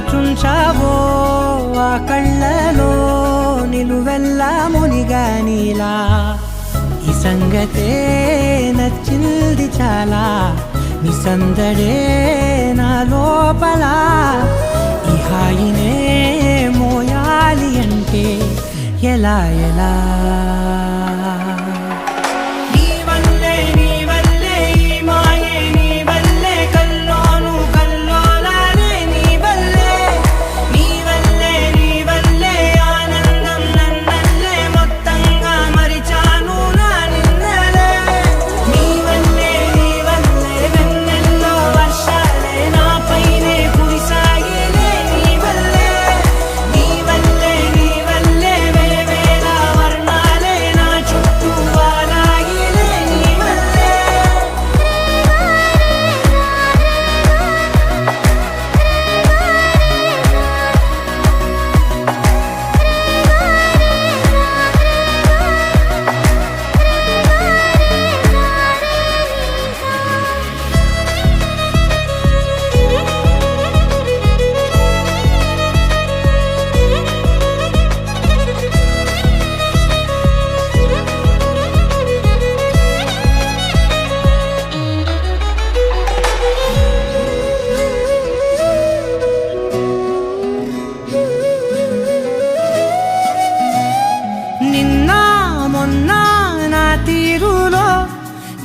చుంచావో ఆ కళ్ళలో నిలువెల్లా మునిగానిలా ఈ సంగతే నచ్చింది చాలా నీ సందడే నా లోపల ఈ హాయినే మోయాలి అంటే ఎలా ఎలా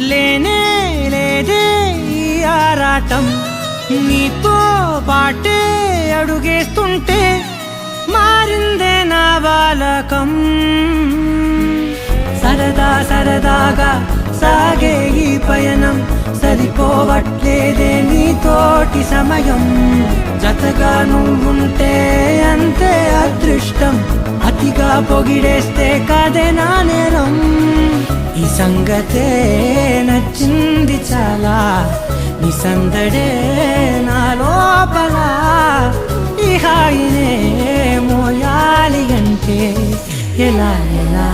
లేనే లేదే ఈ ఆరాటం నీతో పాటే అడుగేస్తుంటే మారిందే నా బాలకం సరదా సరదాగా సాగే ఈ పయనం సరిపోవట్లేదే నీతోటి సమయం జతగా నువ్వుంటే అంతే అదృష్టం అతిగా పొగిడేస్తే కదే నా నేరం ఈ సంగతే నచ్చింది చాలా నీ సందడే నా లోపల ఈ హాయినే మోయాలి అంటే ఎలా ఎలా